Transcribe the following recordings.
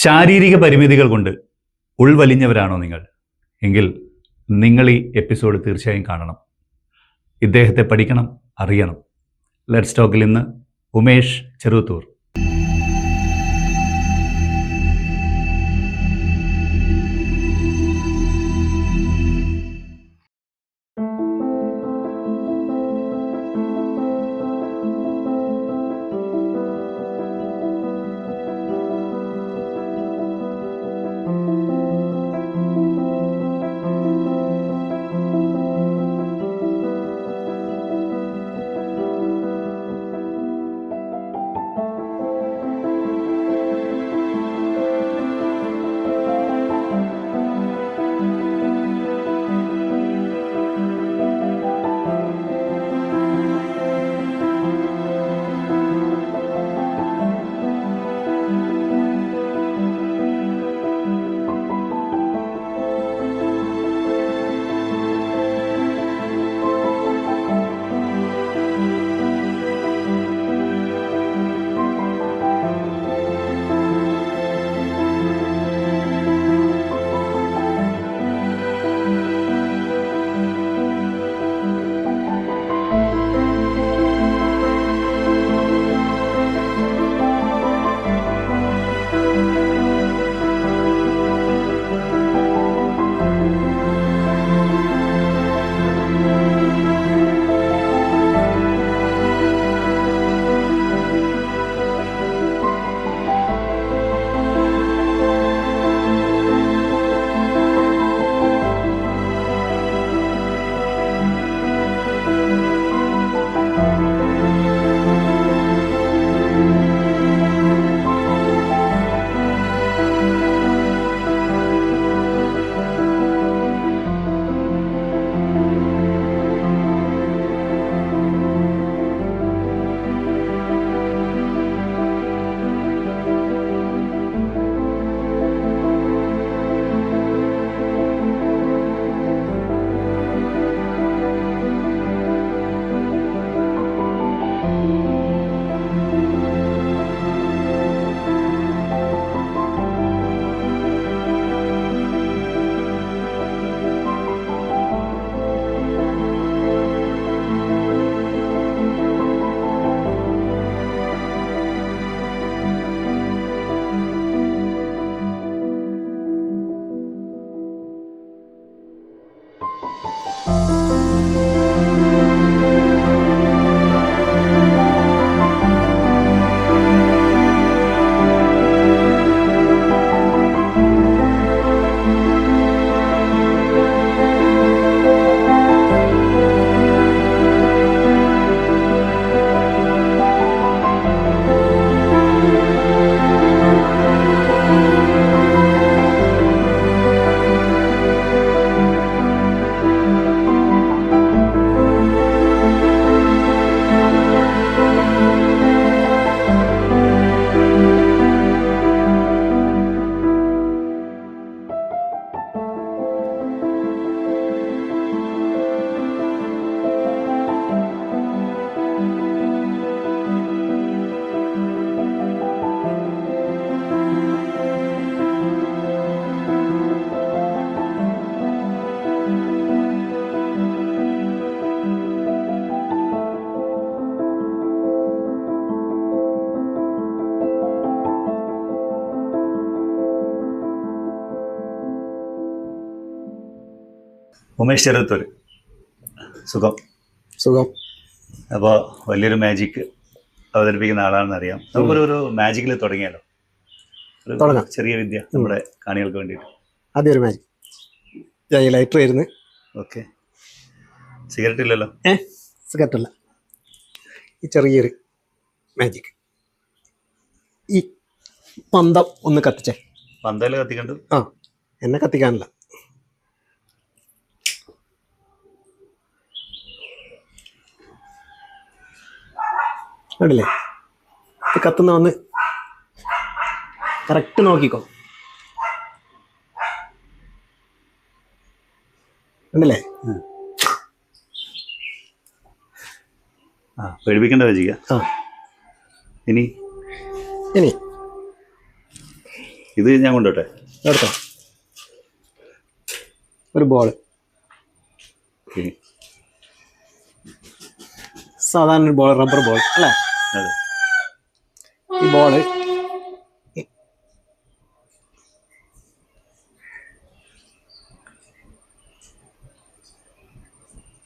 ശാരീരിക പരിമിതികൾ കൊണ്ട് ഉൾവലിഞ്ഞവരാണോ നിങ്ങൾ? എങ്കിൽ നിങ്ങൾ ഈ എപ്പിസോഡ് തീർച്ചയായും കാണണം. ഇദ്ദേഹത്തെ പഠിക്കണം, അറിയണം. ലെറ്റ്സ് ടോക്കിൽ ഇന്ന് ഉമേഷ് ചെറുത്തൂർ. ഉമേഷ് ചെറുത്തൂർ, സുഖം. സുഖം. അപ്പോൾ വലിയൊരു മാജിക് അവതരിപ്പിക്കുന്ന ആളാണെന്ന് അറിയാം. നമുക്കൊരു മാജിക്കിൽ തുടങ്ങിയാലോ? ഒരു ചെറിയ വിദ്യ നമ്മുടെ കാണികൾക്ക് വേണ്ടിയിട്ട്. ആദ്യം ഒരു മാജിക്. ലൈറ്റർ ആയിരുന്നു. ഓക്കെ. സിഗരറ്റ് ഇല്ലല്ലോ? സിഗരറ്റ് അല്ല. ഈ ചെറിയൊരു മാജിക്. ഈ പന്തം ഒന്ന് കത്തിച്ചേ. പന്തല് കത്തിക്കണ്ടു? ആ, എന്നെ കത്തിക്കാനില്ല. കണ്ടില്ലേ? ഇത് കത്തുന്ന വന്ന് കറക്റ്റ് നോക്കിക്കോ. കണ്ടില്ലേ? പേടിപ്പിക്കേണ്ട വെച്ചിക്ക. ഇനി ഇനി ഇത് ഞാൻ കൊണ്ടോട്ടെ. എടുത്തോ. ഒരു ബോൾ, സാധാരണ ഒരു ബോൾ, റബ്ബർ ബോൾ അല്ലേ? അതെ. ഈ ബോള്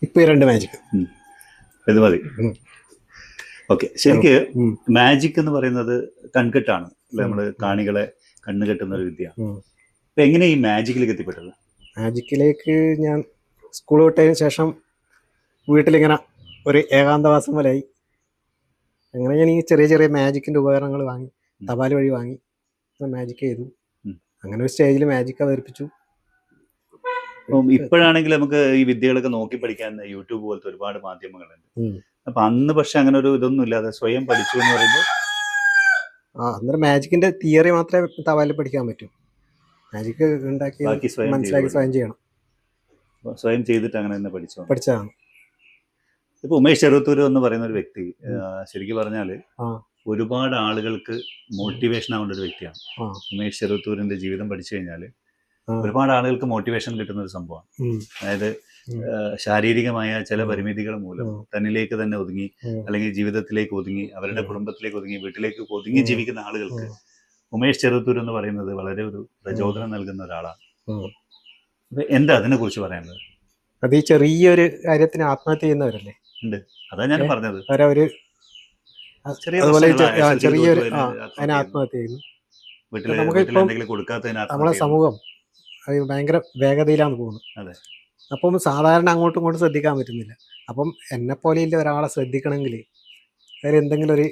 ഇപ്പൊ ഈ 2 മാജിക് ഇത് മതി. ഓക്കെ. ശരിക്ക് മാജിക് എന്ന് പറയുന്നത് കൺകെട്ടാണ്, നമ്മൾ കാണികളെ കണ്ണു കെട്ടുന്ന ഒരു വിദ്യ. അപ്പൊ എങ്ങനെ ഈ മാജിക്കിലേക്ക് എത്തിപ്പെട്ടത്? മാജിക്കിലേക്ക് ഞാൻ സ്കൂൾ വിട്ടതിന് ശേഷം വീട്ടിലിങ്ങനെ ഒരു ഏകാന്തവാസം പോലെയായി. അങ്ങനെ ഞാൻ ഈ ചെറിയ ചെറിയ മാജിക്കിന്റെ ഉപകരണങ്ങൾ വാങ്ങി, തപാൽ വഴി വാങ്ങി മാജിക് ചെയ്തു. അങ്ങനെ ഒരു സ്റ്റേജിൽ മാജിക് അവതരിപ്പിച്ചു. ഇപ്പോഴാണെങ്കിൽ നമുക്ക് ഈ വിദ്യകളൊക്കെ നോക്കി പഠിക്കാൻ യൂട്യൂബ് പോലത്തെ ഒരുപാട് മാധ്യമങ്ങളുണ്ട്. അപ്പൊ അന്ന് പക്ഷെ അങ്ങനെ ഒരു ഇതൊന്നും ഇല്ലാതെ സ്വയം പഠിച്ചു എന്ന് പറയുമ്പോൾ അന്നേരം മാജിക്കിന്റെ തിയറി മാത്രമേ തപാലിൽ പഠിക്കാൻ പറ്റൂ. മാജിക് ഉണ്ടാക്കി മനസ്സിലാക്കി സ്വയം ചെയ്യണം. സ്വയം ചെയ്തിട്ട് അങ്ങനെ തന്നെ പഠിച്ചതാണ്. ഇപ്പൊ ഉമേഷ് ചെറുത്തൂർ എന്ന് പറയുന്ന ഒരു വ്യക്തി ശരിക്കും പറഞ്ഞാല് ഒരുപാട് ആളുകൾക്ക് മോട്ടിവേഷൻ ആവേണ്ട ഒരു വ്യക്തിയാണ്. ഉമേഷ് ചെറുത്തൂരിന്റെ ജീവിതം പഠിച്ചു കഴിഞ്ഞാല് ഒരുപാട് ആളുകൾക്ക് മോട്ടിവേഷൻ കിട്ടുന്ന ഒരു സംഭവമാണ്. അതായത് ശാരീരികമായ ചില പരിമിതികൾ മൂലം തന്നിലേക്ക് തന്നെ ഒതുങ്ങി, അല്ലെങ്കിൽ ജീവിതത്തിലേക്ക് ഒതുങ്ങി, അവരുടെ കുടുംബത്തിലേക്ക് ഒതുങ്ങി, വീട്ടിലേക്ക് ഒതുങ്ങി ജീവിക്കുന്ന ആളുകൾക്ക് ഉമേഷ് ചെറുത്തൂർ എന്ന് പറയുന്നത് വളരെ ഒരു പ്രചോദനം നൽകുന്ന ഒരാളാണ്. അപ്പൊ എന്താ അതിനെ കുറിച്ച് പറയാനുള്ളത്? അത് ഈ ചെറിയൊരു കാര്യത്തിന് ആത്മഹത്യ ചെയ്യുന്നവരല്ലേ? ഉണ്ട്. അതാ ഞാൻ പറഞ്ഞത്. അവരവര് ചെറിയൊരു അതിന് ആത്മഹത്യ ചെയ്യുന്നു. നമ്മളെ സമൂഹം ഭയങ്കര വേഗതയിലാണ് പോകുന്നത്. അപ്പം സാധാരണ അങ്ങോട്ടും ഇങ്ങോട്ടും ശ്രദ്ധിക്കാൻ പറ്റുന്നില്ല. അപ്പം എന്നെ പോലെയുള്ള ഒരാളെ ശ്രദ്ധിക്കണമെങ്കിൽ എന്തെങ്കിലും ഒരു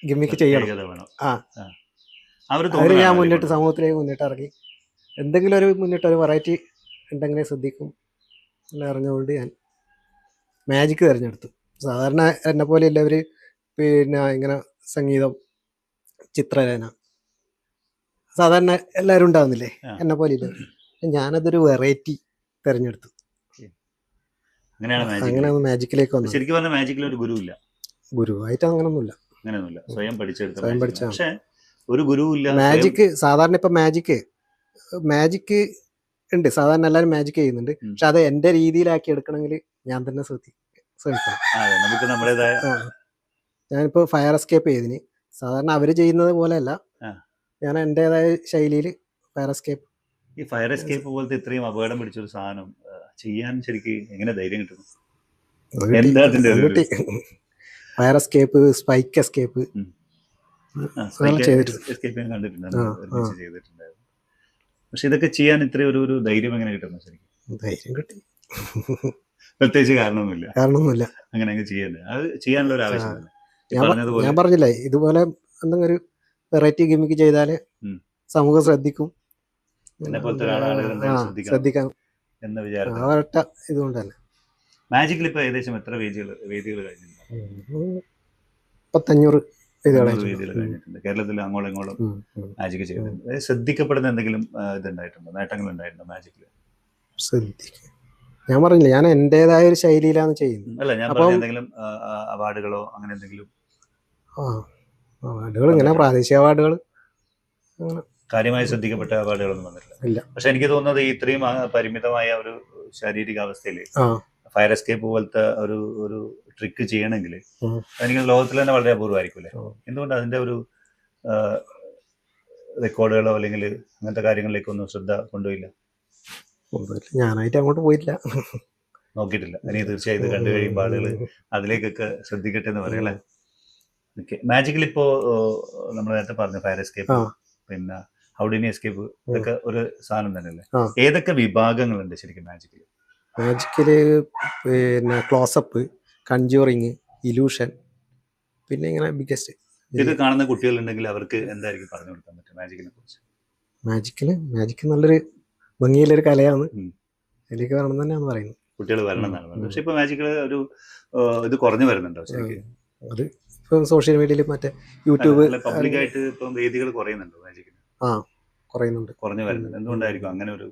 ഗിമ്മിക്ക് ചെയ്യണം. അവര് ഞാൻ സമൂഹത്തിലേക്ക് മുന്നിട്ട് ഇറങ്ങി എന്തെങ്കിലും ഒരു വെറൈറ്റി ഉണ്ടെങ്കിലേ ശ്രദ്ധിക്കും എന്നറിഞ്ഞുകൊണ്ട് ഞാൻ മാജിക് തിരഞ്ഞെടുത്തു. സാധാരണ എന്നെ പോലെയുള്ളവർ പിന്നെ ഇങ്ങനെ സംഗീതം, ചിത്രരചന സാധാരണ എല്ലാവരും ഉണ്ടാവുന്നില്ലേ എന്നെ പോലെയുള്ളവർ. ഞാനതൊരു വെറൈറ്റി തിരഞ്ഞെടുത്തു. അങ്ങനെയാണ് മാജിക്കിലേക്ക് വന്നത്. ശരിക്കും പറഞ്ഞാൽ മാജിക്കിൽ ഒരു ഗുരുവില്ല, ഗുരുവായിട്ട് അങ്ങനൊന്നുമില്ല. സ്വയം പഠിച്ച ഒരു ഗുരുവില്ല. മാജിക് സാധാരണ ഇപ്പൊ മാജിക് ഉണ്ട്, സാധാരണ എല്ലാവരും മാജിക് ചെയ്യുന്നുണ്ട്. പക്ഷെ അത് എന്റെ രീതിയിലാക്കി എടുക്കണമെങ്കിൽ ഞാൻ തന്നെ ശ്രമിക്കണം. ഞാനിപ്പോ ഫയർ എസ്കേപ്പ് ചെയ്തിന് സാധാരണ അവര് ചെയ്യുന്നത് പോലെയല്ല, ഞാൻ എന്റേതായ ശൈലിയിൽ ഫയർ എസ്കേപ്പ്. ഈ ഫയർ എസ്കേപ്പ് പോലത്തെ ഇത്രയും അപകടം പിടിച്ചൊരു സാധനം ചെയ്യാൻ ശരിക്കും എങ്ങനെ ധൈര്യം കിട്ടുന്നു? ഫയർ എസ്കേപ്പ്, സ്പൈക്ക് എസ്കേപ്പ് കണ്ടിട്ടുണ്ട്. പക്ഷെ ഇതൊക്കെ ചെയ്യാൻ ഇത്രയും ഒരു ധൈര്യം എങ്ങനെ കിട്ടുന്നു? ശരിക്കും ധൈര്യം കിട്ടി, പ്രത്യേകിച്ച് കാരണമൊന്നുമില്ല. അങ്ങനെ ചെയ്യണ്ടേ? അത് ചെയ്യാനുള്ള ഒരു ആവശ്യം. ഞാൻ പറഞ്ഞില്ലേ, ഇതുപോലെ എന്തെങ്കിലും ഒരു വെറൈറ്റി ഗിമിക്ക് ചെയ്താല് സമൂഹം ശ്രദ്ധിക്കും, ശ്രദ്ധിക്കാം എന്ന വിചാരം ഇതുകൊണ്ട് തന്നെ. മാജിക്കിൽ ഇപ്പൊ ഏകദേശം എത്ര വേദികൾ കഴിഞ്ഞിട്ടുണ്ട്? 500 വേദികൾ കഴിഞ്ഞിട്ടുണ്ട്. കേരളത്തിൽ അങ്ങോളം ഇങ്ങോളം മാജിക് ചെയ്തിട്ടുണ്ട്. ശ്രദ്ധിക്കപ്പെടുന്ന എന്തെങ്കിലും ഇതുണ്ടായിട്ടുണ്ടോ, നേട്ടങ്ങൾ ഉണ്ടായിട്ടുണ്ടോ മാജിക്കിൽ? ഞാൻ പറഞ്ഞില്ല, ഞാൻ എന്റേതായ ഒരു ശൈലിയിലാണ് ചെയ്യുന്നത്. അല്ല, ഞാൻ പറഞ്ഞ എന്തെങ്കിലും അവാർഡുകളോ അങ്ങനെ എന്തെങ്കിലും? അവാർഡുകൾ ഇങ്ങനെ പ്രാദേശിക അവാർഡുകൾ കാര്യമായി ശ്രദ്ധിക്കപ്പെട്ട അവാർഡുകളൊന്നും വന്നിട്ടില്ല. പക്ഷെ എനിക്ക് തോന്നുന്നത് ഇത്രയും പരിമിതമായ ഒരു ശാരീരികാവസ്ഥയിൽ ഫയർ എസ്കേപ്പ് പോലത്തെ ഒരു ട്രിക്ക് ചെയ്യണമെങ്കിൽ എനിക്ക് ലോകത്തിൽ തന്നെ വളരെ അപൂർവമായിരിക്കും അല്ലേ? എന്തുകൊണ്ട് അതിന്റെ ഒരു റെക്കോർഡുകളോ അല്ലെങ്കിൽ അങ്ങനത്തെ കാര്യങ്ങളിലേക്കൊന്നും ശ്രദ്ധ കൊണ്ടുപോയില്ല? ഞാനായിട്ട് അങ്ങോട്ട് പോയിട്ടില്ല, നോക്കിയിട്ടില്ല. ഇനി തീർച്ചയായും ഇത് കണ്ടു കഴിയുമ്പോൾ ആളുകൾ അതിലേക്കൊക്കെ ശ്രദ്ധിക്കട്ടെ എന്ന് പറയല്ലേ. ഓക്കെ. മാജിക്കിൽ ഇപ്പോ നമ്മൾ നേരത്തെ പറഞ്ഞു ഫയർ എസ്കേപ്പ്, പിന്നെ ഹൗഡിനി എസ്കേപ്പ്, ഇതൊക്കെ ഒരു സാധനം തന്നെയല്ലേ? ഏതൊക്കെ വിഭാഗങ്ങളുണ്ട് ശരിക്കും മാജിക്കിൽ? പിന്നെ ക്ലോസപ്പ്, കൺജ്യൂറിങ്, ഇലൂഷൻ, പിന്നെ ഇങ്ങനെ ബിഗസ്റ്റ്. ഇത് കാണുന്ന കുട്ടികളുണ്ടെങ്കിൽ അവർക്ക് എന്തായിരിക്കും പറഞ്ഞു കൊടുക്കാൻ പറ്റും മാജിക്കിനെ കുറിച്ച്? മാജിക് നല്ലൊരു ഭംഗിയുള്ളൊരു കലയാണ്, അതിലേക്ക് വരണം തന്നെയാണ് പറയുന്നത്. കുട്ടികൾ വരണം എന്നാണ്. പക്ഷെ ഇപ്പൊ മാജിക്കിൽ ഒരു ഇത് കുറഞ്ഞു വരുന്നുണ്ടോ ശരിക്കും? അത് ഇപ്പൊ സോഷ്യൽ മീഡിയയിൽ മറ്റേ യൂട്യൂബ് പബ്ലിക്കായിട്ട് ഇപ്പം വേദികൾ കുറയുന്നുണ്ടോ മാജിക്കിന്? കുറഞ്ഞു വരുന്നുണ്ട്. എന്തുകൊണ്ടായിരിക്കും അങ്ങനെ ഒരു?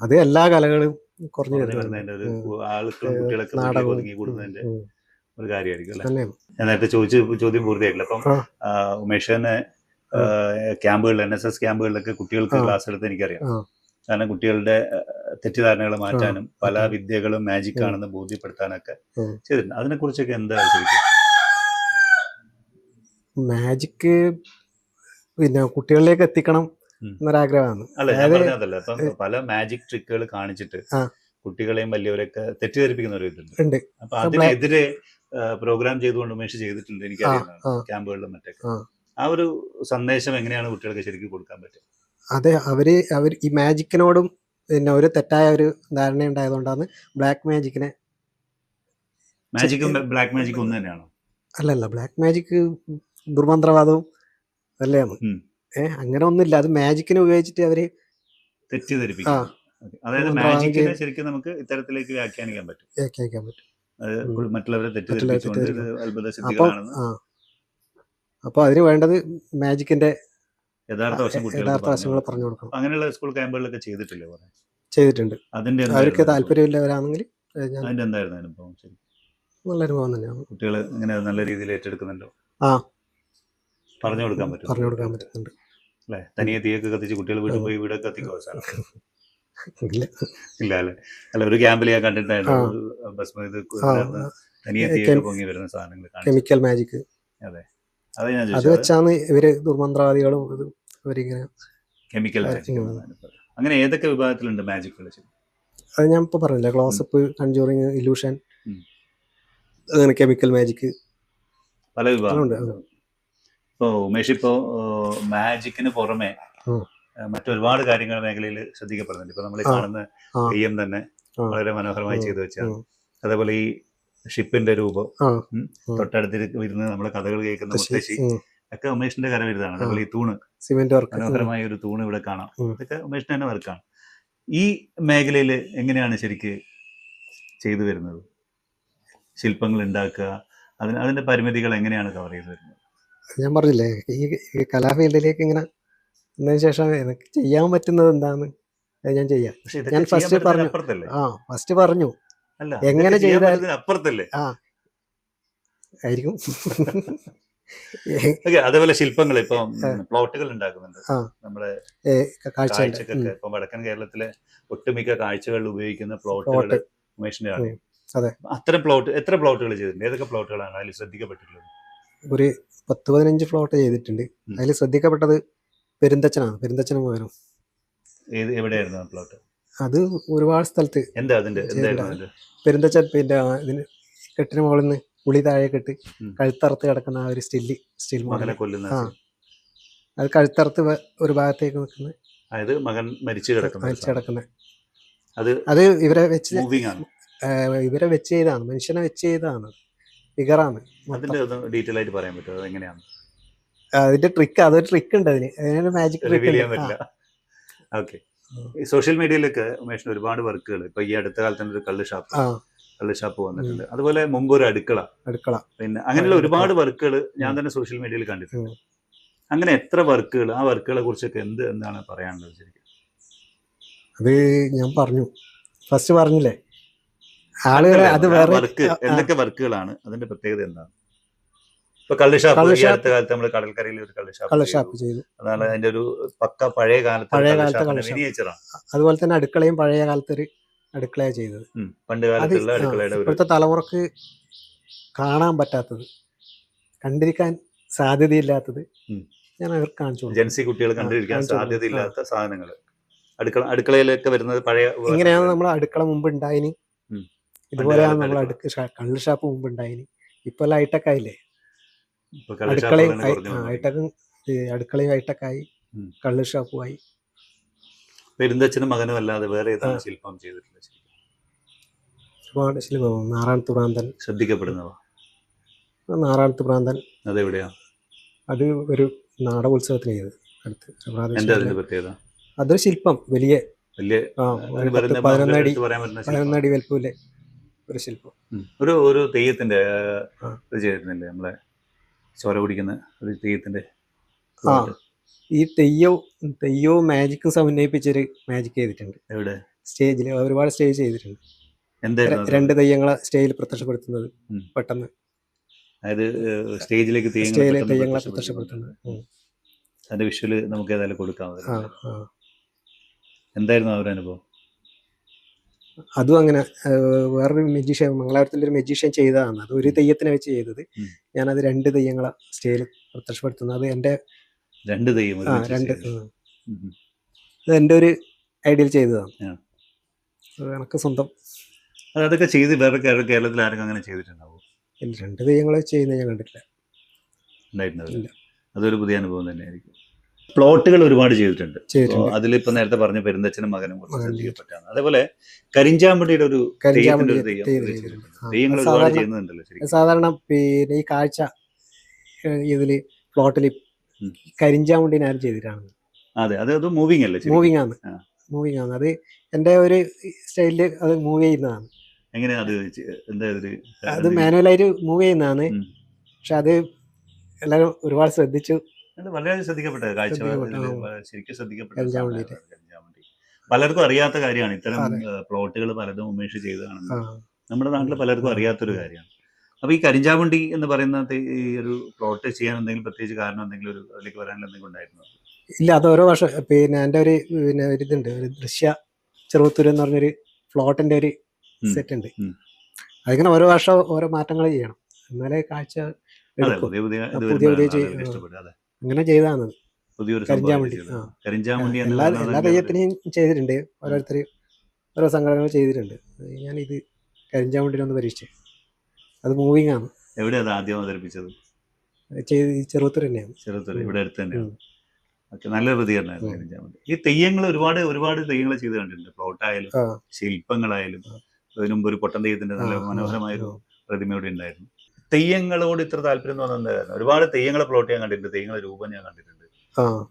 അത് എല്ലാ കലകളും കുറഞ്ഞു വരുന്നതിന്റെ ഒരു ആൾക്കും കുട്ടികളൊക്കെ ഒതുങ്ങി കൂടുന്നതിന്റെ ഒരു കാര്യമായിരിക്കും അല്ലെ? ഞാൻ നേരത്തെ ചോദ്യം പൂർത്തിയായിട്ടില്ല. അപ്പം ഉമേഷ് തന്നെ ക്യാമ്പുകളിൽ NSS ക്യാമ്പുകളിലൊക്കെ കുട്ടികൾക്ക് ആ. ക്ലാസ് എടുത്ത് എനിക്കറിയാം. ആ. കാരണം കുട്ടികളുടെ തെറ്റിദ്ധാരണകൾ മാറ്റാനും പല മാറ്റാനും. വിദ്യകളും മാജിക് ആണെന്ന് ബോധ്യപ്പെടുത്താനൊക്കെ ഉം. ചെയ്തിട്ടുണ്ട്. അതിനെക്കുറിച്ചൊക്കെ എന്താ ശരിക്കും? മാജിക് പിന്നെ കുട്ടികളിലേക്ക് എത്തിക്കണം ഉം. എന്നൊരാഗ്രഹമാണ്. അല്ല, ഞാൻ അതായത് പറഞ്ഞതല്ല, ഇപ്പം പല മാജിക് ട്രിക്കുകൾ കാണിച്ചിട്ട് ആ. കുട്ടികളെയും വലിയവരെയൊക്കെ തെറ്റിദ്ധരിപ്പിക്കുന്ന ഒരു ഇതുണ്ട്. ഉണ്ട്. അപ്പൊ അതിനെതിരെ പ്രോഗ്രാം ചെയ്തുകൊണ്ട് ഉമേഷ് ചെയ്തിട്ടുണ്ട്, ആ. എനിക്കറിയുന്നതാണ്, ആ. ക്യാമ്പുകളിലും മറ്റൊക്കെ. ആ. ആ ഒരു സന്ദേശം എങ്ങനെയാണ് കുട്ടികൾക്ക് ശരിക്കും കൊടുക്കാൻ പറ്റുക? അതെ, അവർ ഈ മാജിക്കിനോടും പിന്നെ ഒരു തെറ്റായ ഒരു ധാരണ ഉണ്ടായതുകൊണ്ടാണ് ബ്ലാക്ക് മാജിക്കിനെ. മാജിക്കും ബ്ലാക്ക് മാജിക്കും ഒന്ന് തന്നെയാണോ? അല്ലല്ല, ബ്ലാക്ക് മാജിക് ദുർമന്ത്രവാദവും അല്ലേന്ന്. ഉം. അങ്ങനെ ഒന്നുമില്ല. അത് മാജിക്കിനെ ഉപയോഗിച്ചിട്ട് അവര് തെറ്റിദ്ധരിപ്പിക്കും. അതായത് ദുർമന്ത്രവാദം മാജിക്കിനെ ശരിക്കും നമുക്ക് ഇത്തരത്തിലേക്ക് വ്യാഖ്യാനിക്കാൻ പറ്റും. വ്യാഖ്യാനിക്കാൻ പറ്റും. അത് ഉം. മറ്റുള്ളവരെ തെറ്റിദ്ധരിപ്പിച്ചുകൊണ്ട് ഇത് തെറ്റിദ്ധരിക്കും. അത്ഭുത അപ്പം സിദ്ധികളാണെന്ന് അപ്പോൾ അതിന് വേണ്ടത് മാജിക്കിന്റെ യഥാർത്ഥ വശം യഥാർത്ഥ കുട്ടികൾക്ക് വശങ്ങൾ പറഞ്ഞു കൊടുക്കണം. അങ്ങനെയുള്ള സ്കൂൾ ക്യാമ്പുകളിലൊക്കെ ചെയ്തിട്ടില്ലേ കുറെ? ചെയ്തിട്ടുണ്ട്. അതിന്റെ അവർക്ക് എന്തായിരുന്നു താല്പര്യമില്ലവരാണെങ്കിൽ ഞാൻ അതിന്റെ എന്തായിരുന്നു അനുഭവം? ശരി, നല്ല അനുഭവം തന്നെയാണ്. കുട്ടികൾ ഇങ്ങനെ നല്ല രീതിയിൽ ഏറ്റെടുക്കുന്നുണ്ടോ? ആ, പറഞ്ഞു കൊടുക്കാൻ പറ്റും പറഞ്ഞു കൊടുക്കാൻ പറ്റുന്നുണ്ട്. അല്ലെ? തനിയെ തീയൊക്കെ കത്തിച്ച് കുട്ടികൾ വീട്ടിൽ പോയി വീടൊക്കെ കത്തിക്കോ സാധനം? ഇല്ല. ഇല്ല അല്ലെ? അല്ല, ഒരു ക്യാമ്പിൽ ഞാൻ ആ. കണ്ടിട്ടുണ്ടായിരുന്നു, ഭസ്മം ഇത് ആ. തനിയെ തീയൊക്കെ പൊങ്ങി വരുന്ന സാധനങ്ങൾ കാണിച്ചു. Chemical magic. അതെ, അത് ഞാൻ അത് ചോദിച്ചത്. വെച്ചാണ് ഇവര് ദുർമന്ത്രവാദികളും ഇവരിങ്ങനെ. Chemical magic. അങ്ങനെ ഏതൊക്കെ വിഭാഗത്തിലുണ്ട് മാജിക്കുകൾ? അത് ഞാൻ ഇപ്പോൾ പറഞ്ഞില്ലേ, ക്ലോസപ്പ്, കൺജൂറിങ്, ഇലൂഷൻ, ഉം. അങ്ങനെ കെമിക്കൽ മാജിക് പല വിഭാഗം. ഉണ്ട്. ഇപ്പോൾ ഉമേഷ് ഇപ്പോൾ മാജിക്കിന് പുറമെ മറ്റൊരുപാട് കാര്യങ്ങൾ മേഖലയിൽ ശ്രദ്ധിക്കപ്പെടുന്നുണ്ട്. ഇപ്പൊ നമ്മൾ കാണുന്ന തെയ്യം തന്നെ വളരെ മനോഹരമായി ചെയ്തു വെച്ചാണ്. അതേപോലെ ഈ ഷിപ്പിന്റെ രൂപം, തൊട്ടടുത്ത് ഇരുന്ന് നമ്മളെ കഥകൾ കേൾക്കുന്ന മുത്തശ്ശി ഒക്കെ ഉമേഷിന്റെ കരവിരുതാണ്. അതേപോലെ ഈ തൂണ്, സിമെന്റ് വർക്ക്, മനോഹരമായ ഒരു തൂണ് ഇവിടെ കാണാം. ഇതൊക്കെ ഉമേഷിന്റെ തന്നെ വർക്കാണ്. ഈ മേഖലയിൽ എങ്ങനെയാണ് ശരിക്ക് ചെയ്തു വരുന്നത്? ശില്പങ്ങൾ ഉണ്ടാക്കുക, അതിന്റെ പരിമിതികൾ എങ്ങനെയാണ് കവർ ചെയ്തു വരുന്നത്? ഞാൻ പറഞ്ഞില്ലേ, ഈ കലാഫീൽഡിലേക്ക് ഇങ്ങനെ എന്നതിന് ശേഷം എനിക്ക് ചെയ്യാൻ പറ്റുന്നത് എന്താന്ന് അത് ഞാൻ ചെയ്യാം. ഞാൻ ഫസ്റ്റ് പറഞ്ഞു. ഫസ്റ്റ് പറഞ്ഞു എങ്ങനെ ചെയ്താൽ അപ്പുറത്തല്ലേ ആയിരിക്കും. അതേപോലെ ശില്പങ്ങൾ ഇപ്പൊ പ്ലോട്ടുകൾ ഉണ്ടാക്കുന്നുണ്ട് നമ്മുടെ കാഴ്ചക്കൊക്കെ. ഇപ്പൊ വടക്കൻ കേരളത്തിലെ ഒട്ടുമിക്ക കാഴ്ചകളിൽ ഉപയോഗിക്കുന്ന പ്ലോട്ടുകൾ ഉമേഷിന്റെ ആണ്. അത്തരം പ്ലോട്ട് എത്ര പ്ലോട്ടുകൾ ചെയ്തിട്ടുണ്ട്? ഏതൊക്കെ പ്ലോട്ടുകളാണ് അതിൽ ശ്രദ്ധിക്കപ്പെട്ടിട്ടുള്ളത്? ഒരു 10-15 പ്ലോട്ട് ചെയ്തിട്ടുണ്ട്. അതിൽ ശ്രദ്ധിക്കപ്പെട്ടത് പെരുന്തച്ചനാണ്. പെരുന്തച്ചന മോഹനം. എവിടെയായിരുന്നു ആ പ്ലോട്ട്? അത് ഒരുപാട് സ്ഥലത്ത്. എന്താ അതിന്റെ പെരുന്തച്ചൻ പിന്നെ ഇതിന് കെട്ടിന് മുകളിൽ നിന്ന് പുളി താഴെ കെട്ട് കഴുത്തറുത്ത് കിടക്കുന്ന ആ ഒരു സ്റ്റീൽ മോഡൽ. അത് കഴുത്തറുത്ത് ഒരു ഭാഗത്തേക്ക് നിൽക്കുന്ന, അതായത് മകൻ മരിച്ചു കിടക്കുന്ന. അത് ഇവരെ വെച്ച് ചെയ്താണ്, മനുഷ്യനെ വെച്ച് ചെയ്താണ്, ഫിഗറാണ്. ഡീറ്റെയിൽ ആയിട്ട് പറയാൻ പറ്റുമോ എങ്ങനെയാണ് അതിന്റെ ട്രിക്ക്? അതൊരു ട്രിക്ക് ഉണ്ട് അതിന് മാജിക് ട്രിക്ക്. ഓക്കെ. സോഷ്യൽ മീഡിയയിലൊക്കെ ഉമേഷിന് ഒരുപാട് വർക്കുകൾ, ഇപ്പൊ ഈ അടുത്ത കാലത്ത് തന്നെ ഒരു കള്ള് ഷാപ്പ് വന്നിട്ടുണ്ട്. അതുപോലെ മുമ്പ് ഒരു അടുക്കള, പിന്നെ അങ്ങനെയുള്ള ഒരുപാട് വർക്കുകൾ ഞാൻ തന്നെ സോഷ്യൽ മീഡിയയിൽ കണ്ടിട്ടുണ്ട്. അങ്ങനെ എത്ര വർക്കുകൾ, ആ വർക്കുകളെ കുറിച്ചൊക്കെ എന്താണ് പറയാനുള്ളത് ശരിക്കും? അത് ഞാൻ പറഞ്ഞു, ഫസ്റ്റ് പറഞ്ഞില്ലേ ആളുകളെ. അത് വേറെ വർക്ക്, എന്തൊക്കെ വർക്കുകളാണ്, അതിന്റെ പ്രത്യേകത എന്താണ്? ഇപ്പൊ കള്ള് ഷാപ്പ് അടുത്ത കാലത്ത് നമ്മൾ കടൽക്കരയിൽ ഒരു കള്ള് ഷാപ്പ് ചെയ്തു. അതാണ് അതിന്റെ ഒരു പക്ക പഴയ കാലത്തെ മിനിയേച്ചറാണ്. അതുപോലെ തന്നെ അടുക്കളയും പഴയ കാലത്ത് ഒരു അടുക്കളയാണ് ചെയ്തത്. പണ്ട് കാലത്തുള്ള അടുക്കളയുടെ ഇപ്പോഴത്തെ തലമുറക്ക് കാണാൻ പറ്റാത്തത്, കണ്ടിരിക്കാൻ സാധ്യതയില്ലാത്തത് ഞാൻ അവർക്ക് കാണിച്ചു. ജെൻസി കുട്ടികൾ കണ്ടിരിക്കാൻ സാധ്യതയില്ലാത്ത സാധനങ്ങൾ അടുക്കളയിലൊക്കെ വരുന്നത് പഴയ. ഇങ്ങനെയാണ് നമ്മൾ അടുക്കള മുമ്പ് ഉണ്ടായിനി, ഇതുപോലെയാണ് നമ്മൾ കള്ള് ഷാപ്പ് മുമ്പ് ഉണ്ടായിനി. ഇപ്പൊ ഹൈടെക് ആയില്ലേ, അടുക്കളയും ഹൈടെക്കായി, കള്ള് ഷാപ്പുമായി. പെരുന്തച്ഛനും മകനും അല്ലാതെ വേറെ ഏതാണ് ശില്പം ചെയ്തിട്ടുള്ളത്? ഒരുപാട് ശില്പം. നാറാണത്ത് ഭ്രാന്തൻ ശ്രദ്ധിക്കപ്പെടുന്നവ. നാറാണത്ത് ഭ്രാന്തൻ അതെവിടെയാ? അത് ഒരു നാടകോത്സവത്തിന് ചെയ്തത് അടുത്ത്. അതൊരു ശില്പം, വലിയ 11 അടി വലുപ്പമില്ലേ ഒരു ശില്പം. ഒരു തെയ്യത്തിന്റെ ചെയ്തിട്ടുണ്ടല്ലേ, നമ്മളെ ചോര കുടിക്കുന്ന ഒരു തെയ്യത്തിന്റെ. ഈ തെയ്യവും മാജിക്കും സമന്വയിപ്പിച്ചൊരു മാജിക് ചെയ്തിട്ടുണ്ട്. എവിടെ? സ്റ്റേജിൽ. ഒരുപാട് സ്റ്റേജ് ചെയ്തിട്ടുണ്ട്. 2 തെയ്യങ്ങളെ സ്റ്റേജിൽ പ്രത്യക്ഷപ്പെടുത്തുന്നത് പെട്ടെന്ന്. അതായത് സ്റ്റേജിലേക്ക് തെയ്യങ്ങളെ പ്രത്യക്ഷപ്പെടുത്തുന്നത്. അതിന്റെ വിഷ്വല് നമുക്ക് ഏതായാലും കൊടുക്കാം. ആ അതിൽ ആ എന്തായിരുന്നു ആ ഒരു അനുഭവം? അതും അങ്ങനെ വേറൊരു മെജീഷ്യൻ, മംഗലാപുരത്തിലൊരു മെജീഷ്യൻ ചെയ്തതാണ്. അത് ഒരു തെയ്യത്തിനെ വെച്ച് ചെയ്തത്. ഉം. ഞാനത് 2 തെയ്യങ്ങളെ സ്റ്റേജിൽ പ്രത്യക്ഷപ്പെടുത്തുന്നത്. അത് എൻ്റെ 2 തെയ്യം ആ ഒരുമിച്ച് 2 ചെയ്തു. ഉം. അത് എൻ്റെ ഒരു ഐഡിയയിൽ ചെയ്തതാണ്. ആ. അത് എനിക്ക് സ്വന്തം അതൊക്കെ ചെയ്ത് വേറെ കേരളത്തിൽ ആരെങ്കിലും അങ്ങനെ ചെയ്തിട്ടുണ്ടാവും? 2 തെയ്യങ്ങൾ ചെയ്യുന്നത് ഞാൻ കണ്ടിട്ടില്ല. ഉണ്ടായിട്ടുണ്ടാവില്ല. ഇല്ല. അതൊരു പുതിയ അനുഭവം തന്നെയായിരിക്കും. പ്ലോട്ടുകൾ ഒരുപാട് ചെയ്തിട്ടുണ്ട്. ചെയ്തിട്ടുണ്ട്. അതിലിപ്പോ നേരത്തെ പറഞ്ഞ പെരുന്തച്ഛനും മകനും കുറച്ച് മകനും ശ്രദ്ധിക്കപ്പെട്ടാണ്. അതേപോലെ കരിഞ്ചാമ്പടിയുടെ ഒരു തെയ്യത്തിന്റെ ഒരു തെയ്യം തെയ്യം ഇത് ചെയ്തിട്ടുണ്ട്. ചെയ്തിട്ടുണ്ട്. തെയ്യങ്ങൾ ഒരുപാട് സാധാരണ ചെയ്യുന്നുണ്ടല്ലോ ശരിക്കും. സാധാരണ പിന്നെ ഈ കാഴ്ച ഇതില് പ്ലോട്ടിൽ ഉം. കരിഞ്ചാമുണ്ടിനെ ആരും ചെയ്തിട്ടാണ്. അതെ, അത് മൂവിങ് അല്ലേ ശരിക്കും? മൂവിങ് ആണ്. ആ. മൂവിങ് ആണ്. അത് എൻ്റെ ഒരു സ്റ്റൈലില് അത് മൂവ് ചെയ്യുന്നതാണ്. എങ്ങനെയാ അത് എന്താ ഒരു അത് മാനുവലായിട്ട് മൂവ് ചെയ്യുന്നതാണ്. ഉം. പക്ഷെ അത് എല്ലാവരും ഒരുപാട് ശ്രദ്ധിച്ചു. അത് വളരെ ശ്രദ്ധിക്കപ്പെട്ട കാഴ്ച, ശ്രദ്ധിക്കപ്പെട്ട, ശരിക്കും ശ്രദ്ധിക്കപ്പെട്ട കരിഞ്ചാമുണ്ടിയുടെ. കരിഞ്ചാമ്പണ്ടി. പലർക്കും അറിയാത്ത കാര്യമാണ് ഇത്തരം അതെ. പ്ലോട്ടുകൾ പലതും ഉമേഷ് ചെയ്തതാണെന്ന്. ആ നമ്മുടെ നാട്ടിൽ പലർക്കും അറിയാത്തൊരു കാര്യമാണ്. അപ്പൊ ഈ കരിഞ്ചാമ്പണ്ടി എന്ന് പറയുന്ന ഈ ഒരു പ്ലോട്ട് ചെയ്യാൻ എന്തെങ്കിലും പ്രത്യേകിച്ച് കാരണം, എന്തെങ്കിലും ഒരു അതിലേക്ക് വരാനുള്ള എന്തെങ്കിലും ഉണ്ടായിരുന്നു? ഇല്ല, അത് ഓരോ വർഷം പിന്നെ എൻ്റെ ഒരു ഇതുണ്ട്, ഒരു ദൃശ്യ ചെറുവത്തൂർ എന്ന് പറഞ്ഞൊരു ഫ്ലോട്ടിന്റെ ഒരു സെറ്റ് ഉണ്ട്. അതിങ്ങനെ ഓരോ വർഷം ഓരോ മാറ്റങ്ങൾ ചെയ്യണം, എന്നാലേ കാഴ്ച എടുക്കും. അങ്ങനെ ചെയ്തതാണ് പുതിയൊരു കരിഞ്ചാമുണ്ടി. കരിഞ്ചാമുണ്ടി എല്ലാ തെയ്യത്തിനെയും ചെയ്തിട്ടുണ്ട്. ഓരോരുത്തർ ഓരോ സംഘടനകൾ ചെയ്തിട്ടുണ്ട്. ഞാൻ ഇത് കരിഞ്ചാമുണ്ടിനൊന്ന് പരീക്ഷിച്ചു. അത് മൂവിങ് ആണ്. എവിടെയാണ് ആദ്യം അവതരിപ്പിച്ചത്? ചെറുവത്തൂർ തന്നെയാണ്. ചെറുവത്തൂർ ഇവിടെ അടുത്ത് തന്നെയാണ്. നല്ല പ്രതികരണമായിരുന്നു കരിഞ്ചാമുണ്ടി. ഈ തെയ്യങ്ങൾ ഒരുപാട് തെയ്യങ്ങൾ ചെയ്ത് കണ്ടിട്ടുണ്ട്. പ്ലോട്ടായാലും ശില്പങ്ങളായാലും. അതിനു മുമ്പ് ഒരു പൊട്ടൻ തെയ്യത്തിന്റെ നല്ല മനോഹരമായൊരു പ്രതിമയോടെ ഉണ്ടായിരുന്നു. തെയ്യങ്ങളോട് ഇത്ര താല്പര്യം എന്ന് പറഞ്ഞാൽ എന്തായിരുന്നു? ഒരുപാട് തെയ്യങ്ങളെ പ്ലോട്ട് ഞാൻ കണ്ടിട്ടുണ്ട്, തെയ്യങ്ങളെ രൂപം ഞാൻ കണ്ടിട്ടുണ്ട്.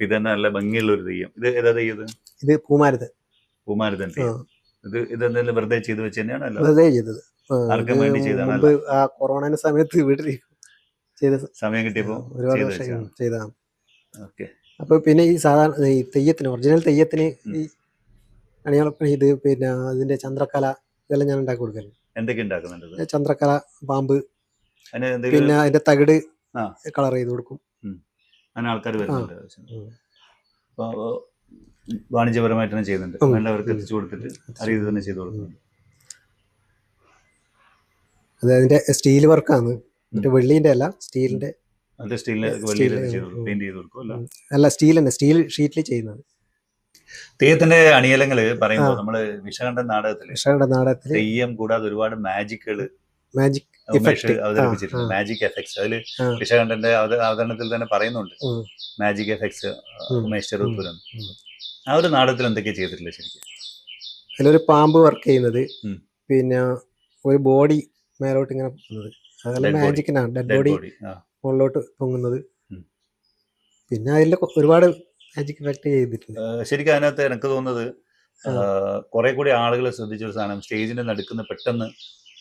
ഇത് തന്നെ നല്ല ഭംഗിയുള്ള ഒരു തെയ്യം. ഇത് ഏതാ തെയ്യം? ഇത് പൂമാരുതൻ. പൂമാരുതൻ തെയ്യം. ഇതെന്തെങ്കിലും വെറുതെ ചെയ്ത് വെച്ച് തന്നെയാണ്? വെറുതെ ചെയ്തത്. ആർക്കും വേണ്ടി ചെയ്താണ്? ആ കൊറോണ സമയത്ത് വീട്ടിൽ ചെയ്ത സമയം കിട്ടിയപ്പോ ചെയ്തതാണ്. ഓക്കെ. അപ്പൊ പിന്നെ ഈ സാധാരണ ഈ തെയ്യത്തിന്, ഒറിജിനൽ തെയ്യത്തിന് ഈ അണിയളപ്പണി, ഇത് പിന്നെ അതിന്റെ ചന്ദ്രക്കല, ഇതെല്ലാം ഞാൻ ഉണ്ടാക്കി കൊടുക്കലുണ്ട്. എന്തൊക്കെ ഉണ്ടാക്കുന്നുണ്ട്? ചന്ദ്രക്കല, പാമ്പ്, പിന്നെ അതിന്റെ തകിട് കളർ ചെയ്ത് കൊടുക്കും. അങ്ങനെ ആൾക്കാർ വരുന്നുണ്ട്. വാണിജ്യപരമായിട്ട് തന്നെ ചെയ്യുന്നുണ്ട്. വേണ്ടവർക്ക് എത്തിച്ചു കൊടുത്തിട്ട് ആ രീതി തന്നെ ചെയ്തു കൊടുക്കുന്നുണ്ട്. അത് അതിന്റെ സ്റ്റീൽ വർക്കാണ്, മറ്റേ വെള്ളിന്റെ അല്ല, സ്റ്റീലിന്റെ. അല്ല, സ്റ്റീൽ തന്നെ, സ്റ്റീൽ ഷീറ്റിൽ ചെയ്യുന്നത്. തെയ്യത്തിന്റെ അണിയലങ്ങള് പറയുമ്പോൾ നമ്മള് വിഷകണ്ഠൻ നാടകത്തില് തെയ്യം കൂടാതെ ഒരുപാട് മാജിക് അവതരിപ്പിച്ചിട്ടുണ്ട്. മാജിക് എഫക്ട്സ് അതില് വിഷകണ്ഠന്റെ അവതരണത്തിൽ തന്നെ പറയുന്നുണ്ട്. Magic effects Umesh Cheruvathur. ആ ഒരു നാടകത്തിൽ എന്തൊക്കെയാ ചെയ്തിട്ടില്ല ശരിക്കും? അതിലൊരു പാമ്പ് വർക്ക് ചെയ്യുന്നത്, പിന്നെ ഒരു ബോഡി മേലോട്ട് ഇങ്ങനെ പോകുന്നത്, അതെല്ലാം മാജിക്കിനാണ്. ഡെഡ് ബോഡി മുകളിലോട്ട് പൊങ്ങുന്നത്. പിന്നെ അതിൽ ഒരുപാട് മാജിക് എഫക്ട് ചെയ്തിട്ടുണ്ട്. ശരിക്കും അതിനകത്ത് എനിക്ക് തോന്നുന്നത് കുറെ കൂടി ആളുകൾ ശ്രദ്ധിച്ചൊരു സാധനം, സ്റ്റേജിന്റെ നടുക്കുന്ന പെട്ടെന്ന്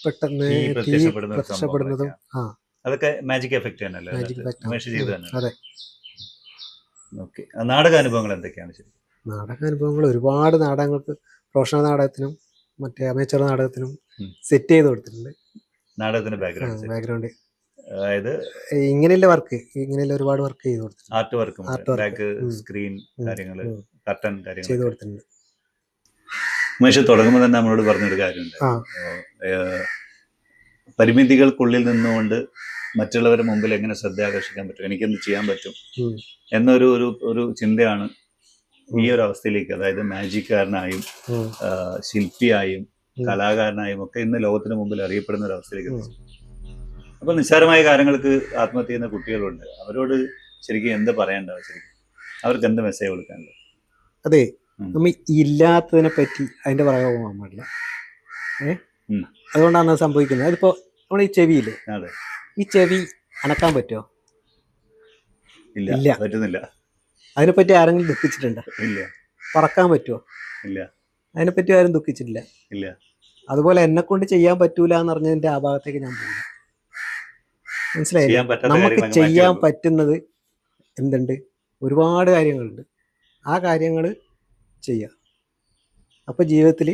പ്രത്യക്ഷപ്പെടുന്നതും അതൊക്കെ മാജിക് എഫക്ട് തന്നെയല്ലേ? ഓക്കെ. നാടക അനുഭവങ്ങൾ എന്തൊക്കെയാണ് ശരി? നാടക അനുഭവങ്ങൾ ഒരുപാട് നാടകങ്ങൾക്ക്, പ്രൊഫഷണൽ നാടകത്തിനും മറ്റേ അമേച്ചർ നാടകത്തിനും സെറ്റ് ചെയ്ത് കൊടുത്തിട്ടുണ്ട്. നാടകത്തിന്റെ ബാക്ക്ഗ്രൗണ്ട് അതായത് ഇങ്ങനെയുള്ള വർക്ക്, ഇങ്ങനെയുള്ള ഒരുപാട് വർക്ക് ചെയ്ത് കൊടുത്തിട്ടുണ്ട്. ആർട്ട് വർക്ക്, സ്ക്രീൻ കാര്യങ്ങള്, കർട്ടൻ കാര്യങ്ങൾ ചെയ്ത് കൊടുത്തിട്ടുണ്ട്. ഉമേഷ് തുടങ്ങുമ്പോൾ തന്നെ നമ്മളോട് പറഞ്ഞൊരു കാര്യമുണ്ട്, പരിമിതികൾക്കുള്ളിൽ നിന്നുകൊണ്ട് മറ്റുള്ളവരുടെ മുമ്പിൽ എങ്ങനെ ശ്രദ്ധ ആകർഷിക്കാൻ പറ്റും, എനിക്കെന്ത് ചെയ്യാൻ പറ്റും എന്നൊരു ഒരു ചിന്തയാണ് ഈ ഒരു അവസ്ഥയിലേക്ക്, അതായത് മാജിക്കാരനായും ശില്പിയായും കലാകാരനായും ഒക്കെ ഇന്ന് ലോകത്തിന് മുമ്പിൽ അറിയപ്പെടുന്ന ഒരു അവസ്ഥയിലേക്ക് എത്തിച്ചു. അപ്പൊ നിസ്സാരമായ കാര്യങ്ങൾക്ക് ആത്മഹത്യ ചെയ്യുന്ന കുട്ടികളുണ്ട്. അവരോട് ശരിക്കും എന്ത് പറയണ്ടാവും? ശരിക്കും അവർക്ക് എന്ത് മെസ്സേജ് കൊടുക്കാനുള്ളത്? അതെ, നമ്മ ഇല്ലാത്തതിനെ പറ്റി അതിന്റെ പറയാൻ പോകാൻ പാടില്ല. അതുകൊണ്ടാണ് അത് സംഭവിക്കുന്നത്. അതിപ്പോ നമ്മൾ ഈ ചെവിയില്ലേ, ഈ ചെവി അനക്കാൻ പറ്റുമോ? ഇല്ല, പറ്റുന്നില്ല. അതിനെപ്പറ്റി ആരെങ്കിലും ദുഃഖിച്ചിട്ടുണ്ടോ? ഇല്ല. പറക്കാൻ പറ്റുമോ? ഇല്ല. അതിനെപ്പറ്റി ആരും ദുഃഖിച്ചിട്ടില്ല. ഇല്ല. അതുപോലെ എന്നെ കൊണ്ട് ചെയ്യാൻ പറ്റൂല എന്ന് പറഞ്ഞതിന്റെ ആ ഭാഗത്തേക്ക് ഞാൻ പോകില്ല. മനസ്സിലായില്ലേ? നമുക്ക് ചെയ്യാൻ പറ്റുന്നത് എന്തുണ്ട്? ഒരുപാട് കാര്യങ്ങളുണ്ട്. ആ കാര്യങ്ങൾ ചെയ്യുക. അപ്പോൾ ജീവിതത്തിൽ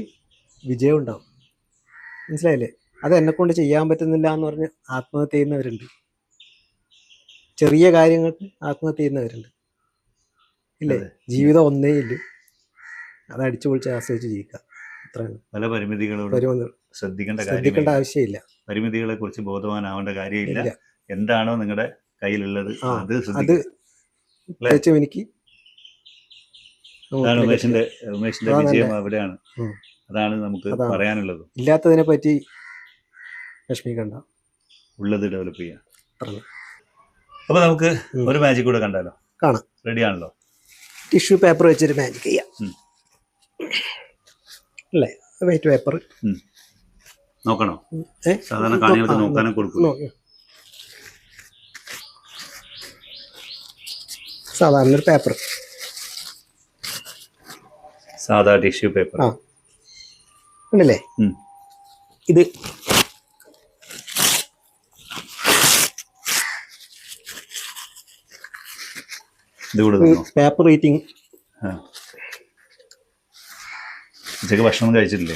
വിജയം ഉണ്ടാവും. മനസ്സിലായില്ലേ? അത് എന്നെക്കൊണ്ട് ചെയ്യാൻ പറ്റുന്നില്ല എന്ന് പറഞ്ഞ് ആത്മഹത്യ ചെയ്യുന്നവരുണ്ട്. ചെറിയ കാര്യങ്ങൾക്ക് ആത്മഹത്യ ചെയ്യുന്നവരുണ്ട്. ഇല്ലേ, ജീവിതം ഒന്നേ ഇല്ല, അത് അടിച്ചു പൊളിച്ച് ആസ്വദിച്ച് ജീവിക്കുക, അത്രയാണ്. പല പരിമിതികളോട് ശ്രദ്ധിക്കേണ്ട ശ്രദ്ധിക്കേണ്ട ആവശ്യമില്ല, പരിമിതികളെ കുറിച്ച് ബോധവാനാവേണ്ട കാര്യമില്ല. ഇല്ല. എന്താണോ നിങ്ങളുടെ കയ്യിലുള്ളത് അത് അത് ശ്രദ്ധിക്കുക. പ്രത്യേകിച്ചും എനിക്ക് അതാണ് ഉമേഷിന്റെ വിജയം, അവിടെയാണ്. ഉം. അതാണ് നമുക്ക് അതാണ്. പറയാനുള്ളത്. ഇല്ലാത്തതിനെ പറ്റി വിഷമിക്കണ്ട, ഉള്ളത് ഡെവലപ്പ് ചെയ്യാം. അത്രയാണ്. അപ്പൊ നമുക്ക് ഒരു മാജിക് കൂടെ കണ്ടാലോ? കാണാം. റെഡി ആണല്ലോ? ടിഷ്യൂ പേപ്പർ വെച്ചൊരു മാജിക് ചെയ്യാം അല്ലേ? വൈറ്റ് പേപ്പർ നോക്കണോ? സാധാരണ കാണികൾക്ക് നോക്കാനും കൊടുക്കും. സാധാരണ ഒരു പേപ്പർ, സാധാ ടിഷ്യൂ പേപ്പർ ഉണ്ടല്ലേ? ഇത് പേപ്പർ ഈറ്റിംഗ്. ഉച്ചക്ക് ഭക്ഷണം കഴിച്ചിട്ടില്ലേ?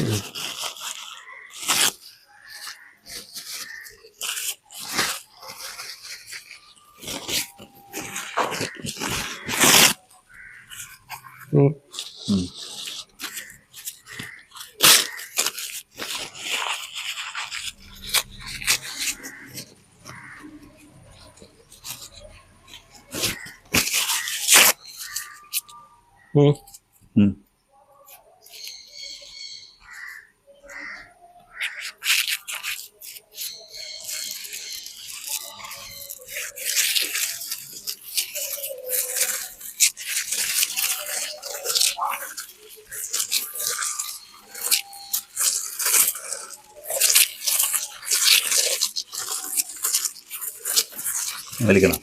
വലിക്കണം.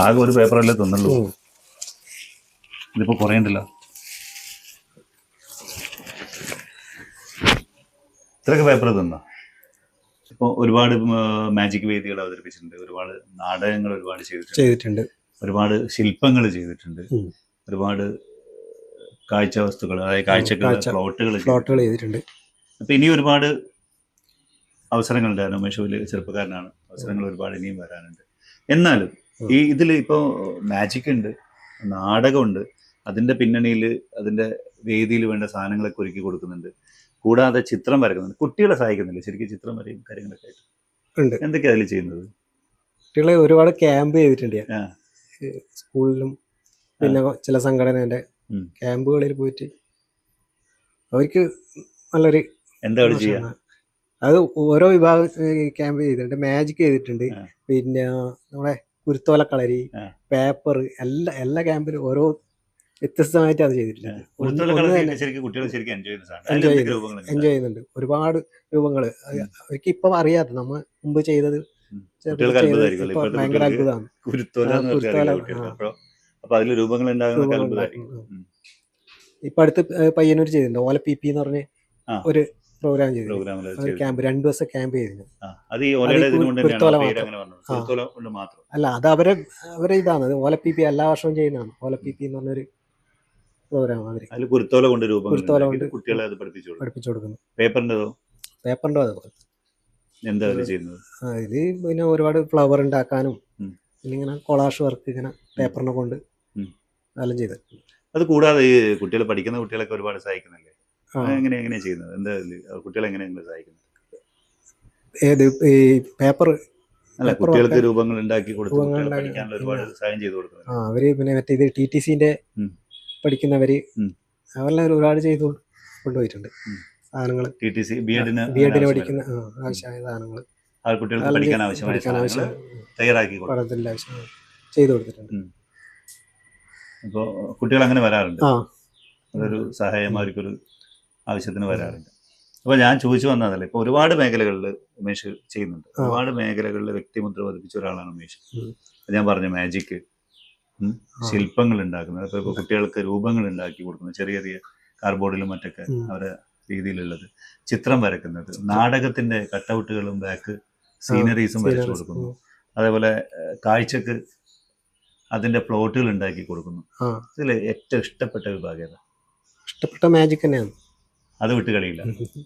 ആകെ ഒരു പേപ്പറല്ലേ തന്നുള്ളൂ. ഇതിപ്പോ കുറയണ്ടല്ലോ. ഇത്രയൊക്കെ പേപ്പർ തന്ന. ഇപ്പോൾ ഒരുപാട് മാജിക് വേദികൾ അവതരിപ്പിച്ചിട്ടുണ്ട്, ഒരുപാട് നാടകങ്ങൾ ഒരുപാട് ചെയ്തിട്ടുണ്ട്, ഒരുപാട് ശില്പങ്ങൾ ചെയ്തിട്ടുണ്ട്, ഒരുപാട് കാഴ്ച വസ്തുക്കൾ, അതായത് കാഴ്ചകൾ പ്ലോട്ടുകൾ ചെയ്തിട്ടുണ്ട്. അപ്പൊ ഇനി ഒരുപാട് അവസരങ്ങളുണ്ട്. ഉമേഷ് വലിയ ചെറുപ്പക്കാരനാണ്, അവസരങ്ങൾ ഒരുപാട് ഇനിയും വരാനുണ്ട്. എന്നാലും ഈ ഇതിൽ ഇപ്പോൾ മാജിക് ഉണ്ട്, നാടകമുണ്ട്, അതിന്റെ പിന്നണിയിൽ അതിന്റെ വേദിയിൽ വേണ്ട സാധനങ്ങളൊക്കെ ഒരുക്കി കൊടുക്കുന്നുണ്ട്, കൂടാതെ ചിത്രം വരക്കുന്നുണ്ട്. കുട്ടികളെ സഹായിക്കുന്നില്ല ശരിക്കും ചിത്രം വരയും കാര്യങ്ങളൊക്കെ ആയിട്ട്? എന്തൊക്കെയാണ് അതിൽ ചെയ്യുന്നത്? കുട്ടികളെ ഒരുപാട് ക്യാമ്പ് ചെയ്തിട്ടുണ്ട് സ്കൂളിലും, പിന്നെ ചില സംഘടനയുടെ ക്യാമ്പുകളിൽ പോയിട്ട് അവർക്ക് നല്ലൊരു എന്താ ചെയ്യാ? അത് ഓരോ വിഭാഗം ക്യാമ്പ് ചെയ്തിട്ടുണ്ട്. മാജിക് ചെയ്തിട്ടുണ്ട്, പിന്നെ നമ്മുടെ കുരുത്തോല കളരി, പേപ്പർ, എല്ലാ ക്യാമ്പിലും ഓരോ വ്യത്യസ്തമായിട്ട് അത് ചെയ്തിട്ടുണ്ട്. എൻജോയ് ചെയ്യുന്നുണ്ട്. ഒരുപാട് രൂപങ്ങൾ അവർക്ക് ഇപ്പം അറിയാത്ത നമ്മൾ മുമ്പ് ചെയ്തത് ഭയങ്കര അത്ഭുതമാണ്. ഇപ്പൊ അടുത്ത് പയ്യന്നൂർ ചെയ്തിട്ടുണ്ട്, ഓലപ്പിപി എന്ന് പറഞ്ഞ ഒരു പ്രോഗ്രാം ചെയ്തിട്ടുണ്ട്. ക്യാമ്പ് 2 ദിവസം ക്യാമ്പ് ചെയ്തിരുന്നു. അല്ല, അത് അവരെ ഇതാണ്, ഓലപ്പിപി എല്ലാ വർഷവും ചെയ്യുന്നതാണ്. ഓലപ്പിപി എന്ന് പറഞ്ഞൊരു പ്രോഗ്രാം. അവര് കുരുത്തോല കൊണ്ട് കുട്ടികളെ പഠിപ്പിച്ചു കൊടുക്കുന്നു. പേപ്പറിന്റെ അതുപോലെ ഇത് പിന്നെ ഒരുപാട് ഫ്ലവർ ഉണ്ടാക്കാനും, പിന്നെ ഇങ്ങനെ കൊളാഷ് വർക്ക് ഇങ്ങനെ പേപ്പറിനെ കൊണ്ട് അതെല്ലാം ചെയ്തിട്ടുണ്ട്. അത് കൂടാതെ ഈ കുട്ടികൾ പഠിക്കുന്ന കുട്ടികളൊക്കെ ഒരുപാട് സഹായിക്കുന്നില്ലേ? എങ്ങനെയാ ചെയ്യുന്നത്? എന്താ കുട്ടികളെ എങ്ങനെയാണ് സഹായിക്കുന്നത്? ഏത് ഈ പേപ്പർ അല്ല, കുട്ടികൾക്ക് രൂപങ്ങൾ ഉണ്ടാക്കി കൊടുത്ത് ഒരുപാട് സഹായം ചെയ്തു കൊടുക്കുന്നത്. അവര് പിന്നെ മറ്റേ ഇത് TTC-ന്റെ പഠിക്കുന്നവര് അവരെല്ലാം ഒരുപാട് ചെയ്തു കൊണ്ടുപോയിട്ടുണ്ട് സാധനങ്ങൾ. ബി.എഡിന് പഠിക്കുന്ന ആവശ്യമായ സാധനങ്ങൾ കുട്ടികൾക്ക് പഠിക്കാൻ ആവശ്യമായ തയ്യാറാക്കി ചെയ്തു കൊടുത്തിട്ടുണ്ട്. അപ്പോൾ കുട്ടികൾ അങ്ങനെ വരാറുണ്ട്, അതൊരു സഹായം അവർക്കൊരു ആവശ്യത്തിന് വരാറുണ്ട്. അപ്പോൾ ഞാൻ ചോദിച്ചു വന്നതല്ലേ, ഇപ്പോൾ ഒരുപാട് മേഖലകളിൽ ഉമേഷ് ചെയ്യുന്നുണ്ട്, ഒരുപാട് മേഖലകളിൽ വ്യക്തിമുദ്ര പതിപ്പിച്ച ഒരാളാണ് ഉമേഷ്. ഞാൻ പറഞ്ഞു മാജിക്, ശില്പങ്ങൾ ഉണ്ടാക്കുന്നത്, ഇപ്പോൾ കുട്ടികൾക്ക് രൂപങ്ങൾ ഉണ്ടാക്കി കൊടുക്കുന്നത്, ചെറിയ ചെറിയ കാർഡ്ബോർഡിലും മറ്റൊക്കെ അവരെ രീതിയിലുള്ളത്, ചിത്രം വരക്കുന്നത്, നാടകത്തിന്റെ കട്ടൗട്ടുകളും ബാക്ക് സീനറീസും വരച്ചു കൊടുക്കുന്നു, അതേപോലെ കാഴ്ചക്ക് അതിന്റെ പ്ലോട്ടുകൾ ഉണ്ടാക്കി കൊടുക്കുന്നു. ഇതിൽ ഏറ്റവും ഇഷ്ടപ്പെട്ട വിഭാഗം ഏതാ? ഇഷ്ടപ്പെട്ട മാജിക് തന്നെയാണ്. അത് വിട്ട് കളിയില്ല.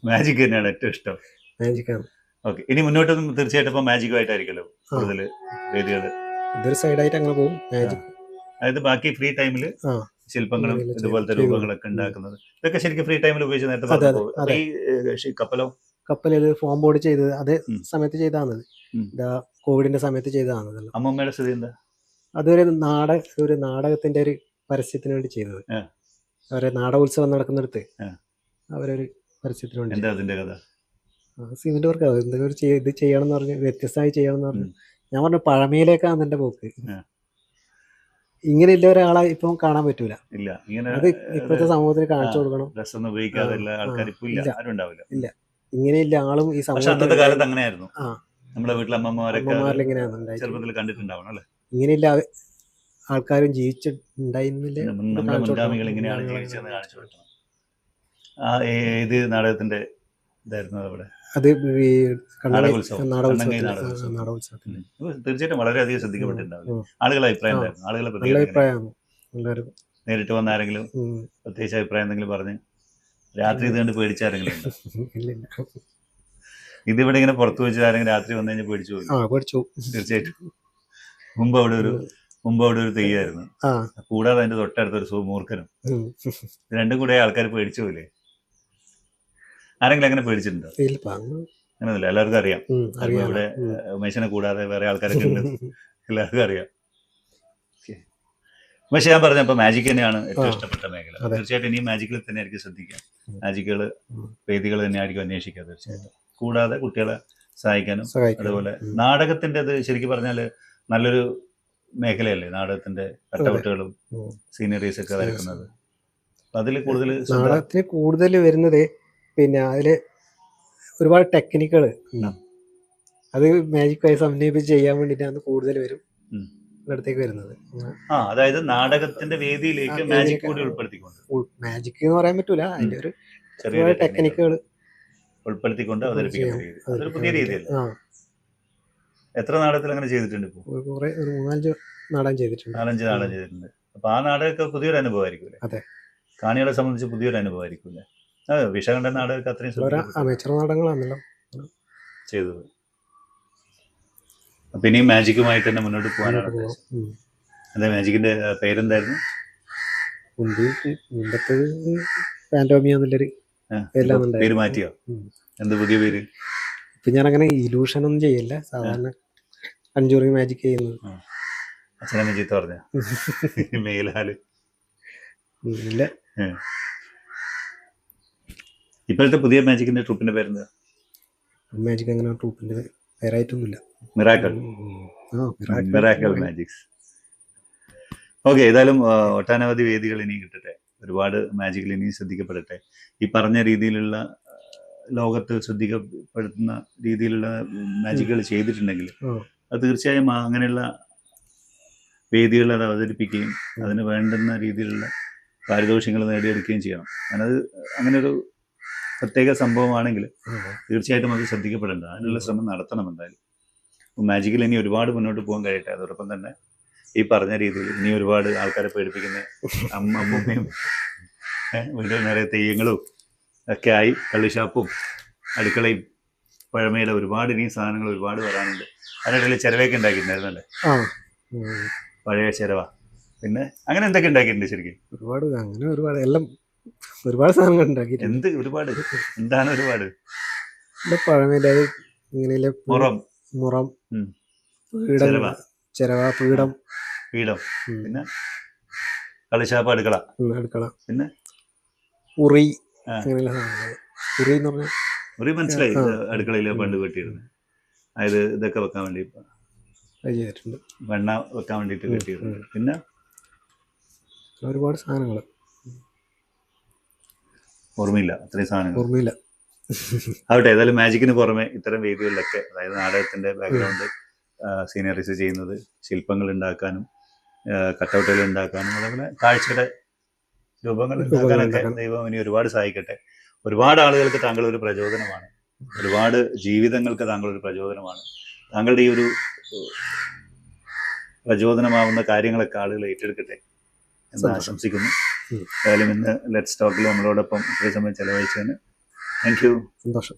മാജിക് തന്നെയാണ് ഏറ്റവും ഇഷ്ടം. മാജിക്കാണ്. ഓക്കെ, ഇനി മുന്നോട്ടും തീർച്ചയായിട്ടും ഇപ്പൊ മാജിക്കുമായിട്ടായിരിക്കുമല്ലോ കൂടുതൽ വേദികൾ. ഇതൊരു സൈഡായിട്ട് അങ്ങനെ പോകും മാജിക്. അതായത് ബാക്കി ഫ്രീ ടൈമിൽ ആ ശില്പങ്ങളും അങ്ങനെയെല്ലാം ഇതുപോലത്തെ ചെയ്തു. രൂപങ്ങളൊക്കെ ഉണ്ടാക്കുന്നത്, ഇതൊക്കെ ശരിക്കും ഫ്രീ ടൈമിൽ ഉപയോഗിച്ച് നേരത്തെ അതെ, പറഞ്ഞപ്പോൾ. അതെ. ഈ കപ്പലോ കപ്പലിൽ ഫോം ബോർഡ് ചെയ്തത് അതേ ഉം. സമയത്ത് ചെയ്താണത്. ഉം. ഇതാ കോവിഡിന്റെ സമയത്ത് ചെയ്തതാണതല്ലോ. അമ്മമ്മയുടെ സ്ഥിതി എന്താ? അതൊരു നാടകത്തിന്റെ ഒരു പരസ്യത്തിന് വേണ്ടി ചെയ്തത്. ആ. അവരെ നാടകോത്സവം നടക്കുന്നിടത്ത് ആ. അവരൊരു പരസ്യത്തിന് വേണ്ടി എന്താ അതിന്റെ കഥ? സിമെന്റ് വർക്ക് എന്തെങ്കിലും ഇത് ചെയ്യണം എന്ന് പറഞ്ഞ്, വ്യത്യസ്തമായി ചെയ്യണം എന്ന് പറഞ്ഞു. ഉം. ഞാൻ പറഞ്ഞു പഴമയിലേക്കാണ് എന്റെ പോക്ക്. ആ. ഇങ്ങനെയുള്ള ഒരാളെ ഇപ്പം കാണാൻ പറ്റൂല. ഇല്ല, ഇങ്ങനെ അത് ഇപ്പോഴത്തെ സമൂഹത്തിന് കാണിച്ചു കൊടുക്കണം. ഡ്രസ്സൊന്നും ഉപയോഗിക്കാതെ ആൾക്കാർ ഇപ്പൊ ഇല്ല, ഇല്ല. ആരും ഉണ്ടാവില്ല. ഇല്ല, ഇങ്ങനെയില്ല ആളും ഈ പക്ഷെ അന്നത്തെ സമൂഹത്തിൽ കാലത്ത് അങ്ങനെയായിരുന്നു. ആ. നമ്മുടെ വീട്ടിലെ അമ്മമാരൊക്കെ അമ്മമാരിൽ ഇങ്ങനെയാണ് ഉണ്ടായിട്ട്. ചെറുപ്പത്തിൽ കണ്ടിട്ടുണ്ടാവണം അല്ലെ? ഇങ്ങനെയില്ല ആൾക്കാരും ജീവിച്ചിട്ടുണ്ടായിരുന്നില്ല. നമ്മുടെ മുൻഗാമികൾ ഇങ്ങനെയാണ് ജീവിച്ചതെന്ന് കാണിച്ചു കൊടുക്കണം. ഏത് നാടകത്തിന്റെ ഇതായിരുന്നു അവിടെ? അത് ഈ നാടകോത്സവം. നാടകോത്സവത്തിന് തീർച്ചയായിട്ടും വളരെയധികം ശ്രദ്ധിക്കപ്പെട്ടിട്ടുണ്ടാവില്ല. ആളുകളുടെ അഭിപ്രായം എന്തായിരുന്നു? ആളുകളെ നല്ല പ്രതികരണം അഭിപ്രായമാണ് എല്ലാവരും. നേരിട്ട് വന്ന ആരെങ്കിലും പ്രത്യേകിച്ച് അഭിപ്രായം എന്തെങ്കിലും പറഞ്ഞ് രാത്രി ഇത് കണ്ട് പേടിച്ചാരെങ്കിലും ഉണ്ടോ? ഇല്ലില്ല. ഇതിവിടെ ഇങ്ങനെ പുറത്തു വെച്ച് ആരെങ്കിലും രാത്രി വന്നു കഴിഞ്ഞാൽ പേടിച്ചു പോയി? പേടിച്ചു. തീർച്ചയായിട്ടും. മുമ്പ് അവിടെ ഒരു തെയ്യായിരുന്നു. കൂടാതെ അതിന്റെ തൊട്ടടുത്തൊരു മൂർഖനും. രണ്ടും കൂടെ ആൾക്കാർ പേടിച്ചു പോയില്ലേ? ആരെങ്കിലും അങ്ങനെ പേടിച്ചിട്ടുണ്ടോ? അങ്ങനെയൊന്നുമില്ല, എല്ലാവർക്കും അറിയാം. ഇവിടെ ഉമേശനെ കൂടാതെ വേറെ ആൾക്കാരൊക്കെ ഉണ്ട്, എല്ലാവർക്കും അറിയാം. പക്ഷെ ഞാൻ പറഞ്ഞപ്പോ മാജിക് തന്നെയാണ് ഏറ്റവും ഇഷ്ടപ്പെട്ട മേഖല. തീർച്ചയായിട്ടും ഇനിയും മാജിക്കിൽ തന്നെ ആയിരിക്കും ശ്രദ്ധിക്കാം. മാജിക്കുകൾ വേദികൾ തന്നെ ആയിരിക്കും അന്വേഷിക്കുക തീർച്ചയായിട്ടും. കൂടാതെ കുട്ടികളെ സഹായിക്കാനും. അതുപോലെ നാടകത്തിൻ്റെത് ശരിക്കും പറഞ്ഞാൽ നല്ലൊരു മേഖലയല്ലേ നാടകത്തിന്റെ കട്ടൗട്ടുകളും സീനറീസ് ഒക്കെ വരക്കുന്നത്. അതിൽ നാടകത്തിന് കൂടുതൽ വരുന്നത് പിന്നെ അതില് ഒരുപാട് ടെക്നിക്കുകൾ ഉണ്ടാവും. അത് മാജിക്കായി സമന്വയിപ്പിച്ച് ചെയ്യാൻ വേണ്ടിയിട്ടാണ് കൂടുതൽ വരും അടുത്തേക്ക് വരുന്നത്. അതായത് നാടകത്തിന്റെ വേദിയിലേക്ക് മാജിക് കൂടി ഉൾപ്പെടുത്തിക്കൊണ്ട്, മാജിക് എന്ന് പറയാൻ പറ്റൂല, അതിന്റെ ഒരു ചെറിയ ടെക്നിക്കുകൾ ഉൾപ്പെടുത്തിക്കൊണ്ട് അവതരിപ്പിക്കുന്ന രീതി. അതൊരു പുതിയ രീതിയല്ല. എത്ര നാടകത്തിൽ അങ്ങനെ ചെയ്തിട്ടുണ്ട്? ഇപ്പോൾ ഒരു 3-4 നാടകം ചെയ്തിട്ടുണ്ട്. 4-5 നാടകം ചെയ്തിട്ടുണ്ട്. അപ്പൊ ആ നാടകമൊക്കെ പുതിയൊരു അനുഭവമായിരിക്കും. അതെ, കാണികളെ സംബന്ധിച്ച് പുതിയൊരു അനുഭവമായിരിക്കും. വിഷകണ്ഠ നാടകമൊക്കെ അത്രയും അമേച്ചർ നാടകങ്ങളാണല്ലോ ചെയ്തത്. അപ്പൊ ഇനിയും മാജിക്കുമായിട്ട് തന്നെ മുന്നോട്ട് പോകാനാണ് ഉദ്ദേശം. അതെ, മാജിക്കിന്റെ പേരെന്തായിരുന്നു? പേര് മാറ്റിയോ? എന്ത് പുതിയ പേര്? ഇപ്പൊ ഞാൻ അങ്ങനെ ഇലൂഷൻ ഒന്നും ചെയ്യില്ല, സാധാരണ കൺജൂറിങ് മാജിക് ചെയ്യുന്നത്. അച്ഛനെ ചീത്ത പറഞ്ഞ മേലാല് ഇല്ല. ഇപ്പോഴത്തെ പുതിയ മാജിക്കിന്റെ ട്രൂപ്പിന്റെ പേരെന്താ? മാജിക് അങ്ങനെ ട്രൂപ്പിന്റെ പേരായിട്ടൊന്നുമില്ല. Miracle magics. ഓക്കെ, ഏതായാലും ഒട്ടനവധി വേദികൾ ഇനി കിട്ടട്ടെ, ഒരുപാട് മാജിക്കിൽ ഇനിയും ശ്രദ്ധിക്കപ്പെടട്ടെ. ഈ പറഞ്ഞ രീതിയിലുള്ള ലോകത്ത് ശ്രദ്ധിക്കപ്പെടുത്തുന്ന രീതിയിലുള്ള മാജിക്കുകൾ ചെയ്തിട്ടുണ്ടെങ്കിൽ അത് തീർച്ചയായും അങ്ങനെയുള്ള വേദികൾ അത് അവതരിപ്പിക്കുകയും അതിന് വേണ്ടുന്ന രീതിയിലുള്ള പാരിതോഷികങ്ങൾ നേടിയെടുക്കുകയും ചെയ്യണം. അങ്ങനെ ഒരു പ്രത്യേക സംഭവമാണെങ്കിൽ തീർച്ചയായിട്ടും അത് ശ്രദ്ധിക്കപ്പെടേണ്ട, അതിനുള്ള ശ്രമം നടത്തണം എന്തായാലും. മാജിക്കിൽ ഇനി ഒരുപാട് മുന്നോട്ട് പോകാൻ കഴിയട്ടെ. അതോടൊപ്പം തന്നെ ഈ പറഞ്ഞ രീതിയിൽ ഇനി ഒരുപാട് ആൾക്കാരെ പേടിപ്പിക്കുന്ന അമ്മൂമ്മയും വീട്ടിൽ നിറയെ തെയ്യങ്ങളും ഒക്കെ ആയി, കള്ളിഷാപ്പും അടുക്കളയും പഴമയുടെ ഒരുപാട് ഇനിയും സാധനങ്ങൾ ഒരുപാട് വരാനുണ്ട്. അതിനിടയിൽ ചിരവയൊക്കെ ഉണ്ടാക്കിയിട്ടുണ്ടായിരുന്നല്ലേ? പഴയ ചിരവ, പിന്നെ അങ്ങനെ എന്തൊക്കെ ഉണ്ടാക്കിയിട്ടുണ്ട് ശരിക്കും? ഒരുപാട് എല്ലാം ഒരുപാട് സാധനങ്ങൾ ഉണ്ടാക്കി. ഒരുപാട് എന്താണ് ഒരുപാട്? പഴമയിലെ ഇങ്ങനെയല്ലേ മുറം, ചിരവ, പീഠം, പിന്നെ കളിശാപ്പ്, അടുക്കള, പിന്നെ ഉറി. അങ്ങനെയുള്ള സാധനങ്ങൾ. ഉറി എന്ന് പറഞ്ഞാൽ ഉറി മനസ്സിലായി, അടുക്കളയിൽ പണ്ട് കെട്ടിയിരുന്നു. അതായത് ഇതൊക്കെ വെക്കാൻ വേണ്ടി ചെയ്തിട്ടുണ്ട്, വെണ്ണ വെക്കാൻ വേണ്ടിയിട്ട് കെട്ടിയിരുന്നു. പിന്നെ ഒരുപാട് സാധനങ്ങൾ ഓർമ്മയില്ല, അത്രയും സാധനങ്ങൾ ഓർമ്മയില്ല. ആവട്ടെ, ഏതായാലും മാജിക്കിന് പുറമെ ഇത്തരം വേദികളിലൊക്കെ, അതായത് നാടകത്തിന്റെ ബാക്ക്ഗ്രൗണ്ട് സീനറീസ് ചെയ്യുന്നത്, ശില്പങ്ങൾ ഉണ്ടാക്കാനും കട്ടൗട്ടുകൾ ഉണ്ടാക്കാനും അതേപോലെ കാഴ്ചയുടെ രൂപങ്ങൾ ഉണ്ടാക്കാനൊക്കെ ദൈവം ഇനി ഒരുപാട് സഹായിക്കട്ടെ. ഒരുപാട് ആളുകൾക്ക് താങ്കൾ ഒരു പ്രചോദനമാണ്, ഒരുപാട് ജീവിതങ്ങൾക്ക് താങ്കൾ ഒരു പ്രചോദനമാണ്. താങ്കളുടെ ഈ ഒരു പ്രചോദനമാവുന്ന കാര്യങ്ങളൊക്കെ ആളുകൾ ഏറ്റെടുക്കട്ടെ എന്ന് ആശംസിക്കുന്നു. ഏതായാലും ഇന്ന് ലെറ്റ്സ് ടോക്കിൽ നമ്മളോടൊപ്പം ഇത്രയും സമയം ചെലവഴിച്ചതിന് താങ്ക് യു. സന്തോഷം.